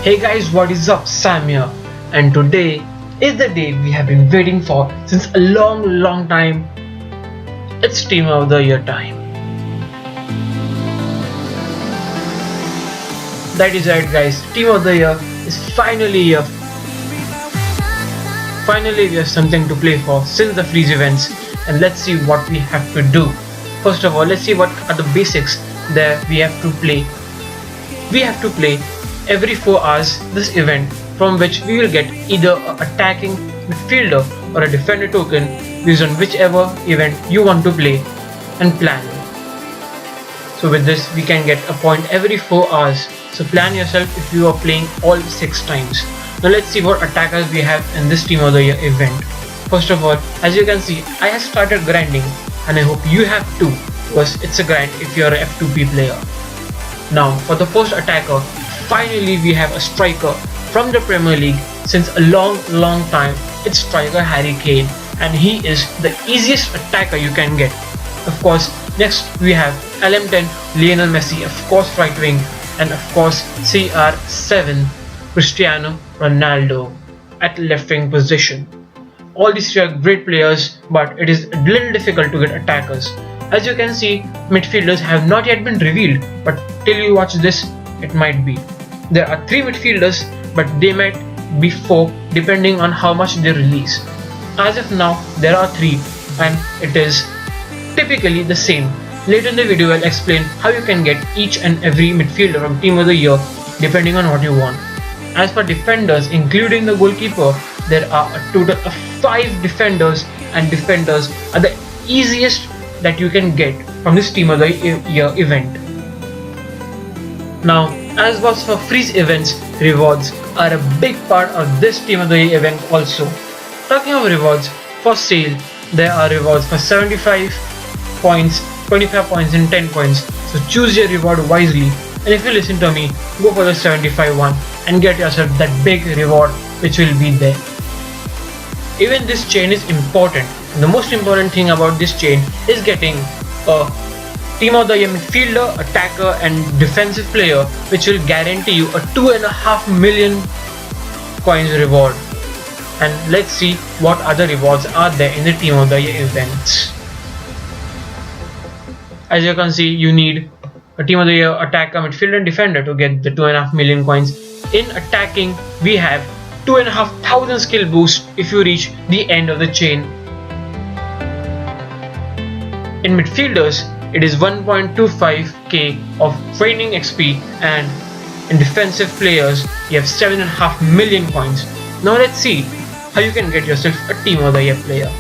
Hey guys, what is up? Sam here, and today is the day we have been waiting for since a long time. It's Team of the Year time. That is right guys, Team of the Year is finally here. Finally we have something to play for since the freeze events, and let's see what we have to do. First of all, let's see what are the basics that we have to play. We have to play every 4 hours this event, from which we will get either an attacking midfielder or a defender token based on whichever event you want to play and plan. So with this we can get a point every 4 hours. So plan yourself if you are playing all 6 times. Now let's see what attackers we have in this Team of the Year event. First of all, as you can see, I have started grinding and I hope you have too, because it's a grind if you are an F2P player. Now for the first attacker, finally we have a striker from the Premier League since a long time. It's striker Harry Kane, and he is the easiest attacker you can get. Of course, next we have LM10 Lionel Messi, of course right wing, and of course CR7 Cristiano Ronaldo at left wing position. All these three are great players, but it is a little difficult to get attackers. As you can see, midfielders have not yet been revealed, but till you watch this, it might be. There are 3 midfielders, but they might be 4 depending on how much they release. As of now, there are 3, and it is typically the same. Later in the video, I'll explain how you can get each and every midfielder from Team of the Year depending on what you want. As for defenders, including the goalkeeper, there are a total of 5 defenders, and defenders are the easiest that you can get from this Team of the Year event. Now, as was for freeze events, rewards are a big part of this Team of the Year event also. Talking of rewards, for sale, there are rewards for 75 points, 25 points and 10 points. So choose your reward wisely, and if you listen to me, go for the 75 one and get yourself that big reward which will be there. Even this chain is important, and the most important thing about this chain is getting a Team of the Year midfielder, attacker and defensive player, which will guarantee you a 2.5 million coins reward. And let's see what other rewards are there in the Team of the Year events. As you can see, you need a Team of the Year attacker, midfielder and defender to get the 2.5 million coins. In attacking, we have 2,500 skill boost if you reach the end of the chain. In midfielders, it is 1.25k of training XP, and in defensive players you have 7.5 million coins. Now let's see how you can get yourself a Team of the Year player.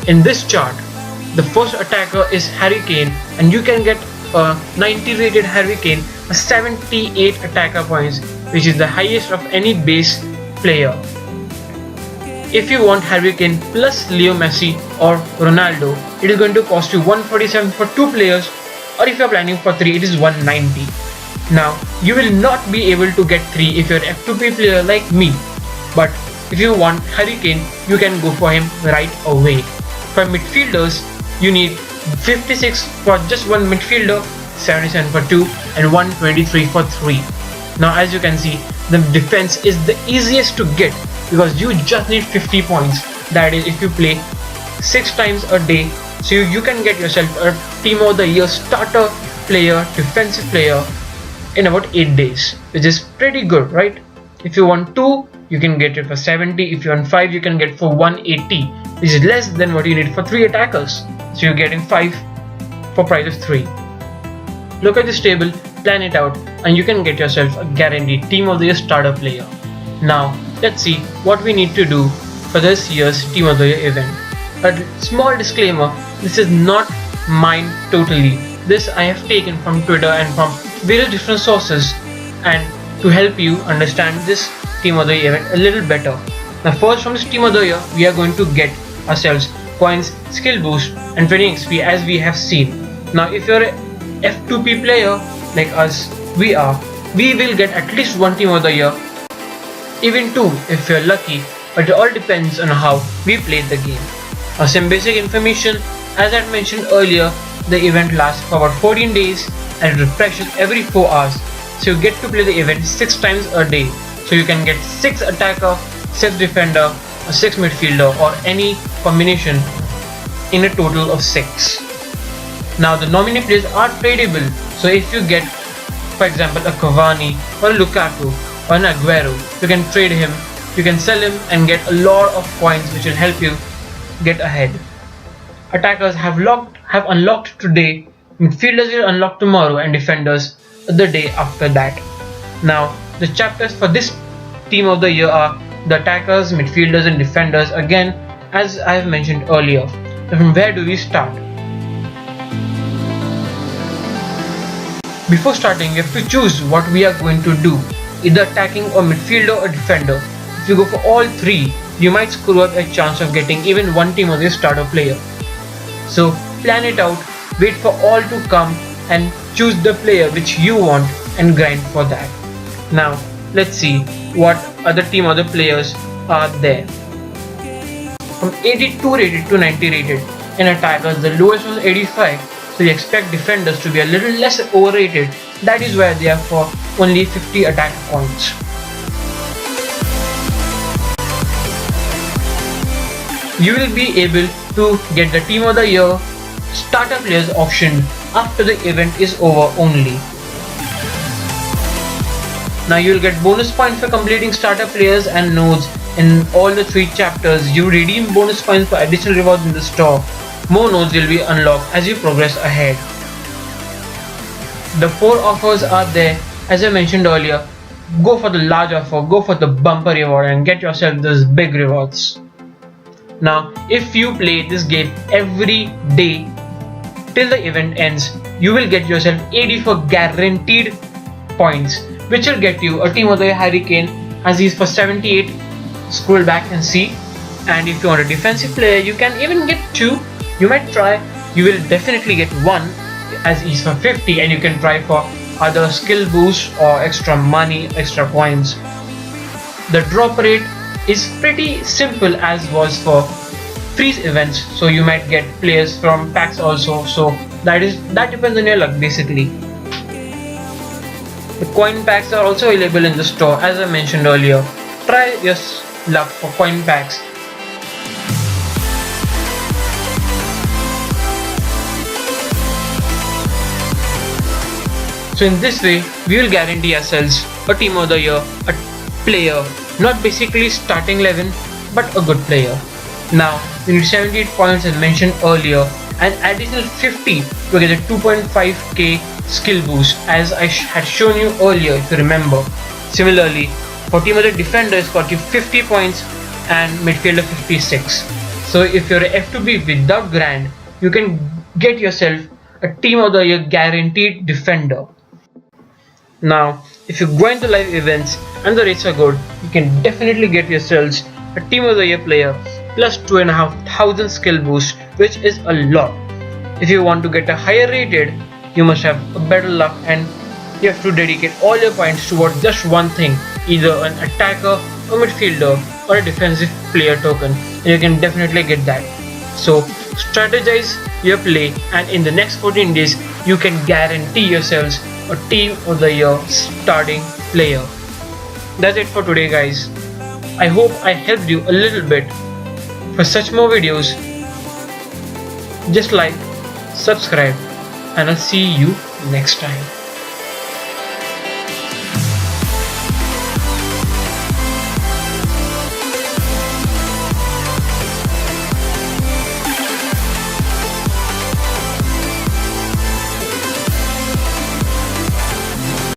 In this chart, the first attacker is Harry Kane, and you can get a 90 rated Harry Kane, a 78 attacker points, which is the highest of any base player. If you want Harry Kane plus Leo Messi or Ronaldo, it is going to cost you 147 for 2 players, or if you are planning for 3, it is 190. Now, you will not be able to get 3 if you are an F2P player like me, but if you want Harry Kane, you can go for him right away. For midfielders, you need 56 for just one midfielder, 77 for 2 and 123 for 3. Now as you can see, the defense is the easiest to get because you just need 50 points. That is if you play 6 times a day. So you can get yourself a Team of the Year starter player, defensive player in about 8 days, which is pretty good, right? If you want 2, you can get it for 70. If you want 5, you can get for 180, which is less than what you need for 3 attackers. So you're getting 5 for price of 3. Look at this table, plan it out, and you can get yourself a guaranteed Team of the Year starter player. Now let's see what we need to do for this year's Team of the Year event. A small disclaimer, this is not mine totally. This I have taken from Twitter and from various different sources, and to help you understand this Team of the Year event a little better. Now first, from this Team of the Year, we are going to get ourselves coins, skill boost and training XP as we have seen. Now if you're a F2P player like us, we will get at least 1 Team of the Year, even 2 if you're lucky, but it all depends on how we played the game. Some basic information, as I mentioned earlier, the event lasts for about 14 days and it refreshes every 4 hours. So you get to play the event 6 times a day. So you can get 6 attacker, 6 defender, a 6 midfielder or any combination in a total of 6. Now the nominee players are tradable. So if you get, for example, a Cavani or a Lukaku or an Aguero, you can trade him, you can sell him and get a lot of points which will help you get ahead. Attackers have unlocked today, midfielders will unlock tomorrow and defenders the day after that. Now the chapters for this team of the year are the attackers, midfielders and defenders, again as I have mentioned earlier. So from where do we start? Before starting, you have to choose what we are going to do, either attacking or midfielder or defender. If you go for all three, you might screw up a chance of getting even one team of your starter player. So plan it out, wait for all to come and choose the player which you want and grind for that. Now let's see what other team or the players are there. From 82 rated to 90 rated. In attackers, the lowest was 85, so you expect defenders to be a little less overrated. That is why they are for only 50 attack points. You will be able to get the team of the year starter players option after the event is over only. Now you will get bonus points for completing starter players and nodes in all the 3 chapters. You redeem bonus points for additional rewards in the store. More nodes will be unlocked as you progress ahead. The 4 offers are there. As I mentioned earlier, go for the large offer, go for the bumper reward and get yourself those big rewards. Now if you play this game every day till the event ends, you will get yourself 84 guaranteed points, which will get you a team of the Harry Kane as he's for 78. Scroll back and see. And if you want a defensive player, you can even get 2. You might try. You will definitely get 1 as he's for 50, and you can try for other skill boosts or extra money, extra points. The drop rate is pretty simple as was for freeze events, so you might get players from packs also. So that depends on your luck basically. The coin packs are also available in the store as I mentioned earlier. Try your luck for coin packs. So in this way, we will guarantee ourselves a team of the year, a player, not basically starting 11, but a good player. Now, we need 78 points as mentioned earlier, and additional 50 to get a 2.5k skill boost as I had shown you earlier if you remember. Similarly, for team of the defender is got you 50 points and midfielder 56. So if you're a F2B without grand, you can get yourself a team of the year guaranteed defender. Now, if you go into live events and the rates are good, you can definitely get yourselves a team of the year player plus 2,500 skill boost, which is a lot. If you want to get a higher rated, you must have a better luck and you have to dedicate all your points towards just one thing, either an attacker, a midfielder or a defensive player token, and you can definitely get that. So strategize your play, and in the next 14 days you can guarantee yourselves a team of the year starting player. That's it for today guys. I hope I helped you a little bit. For such more videos, just like, subscribe, and I'll see you next time.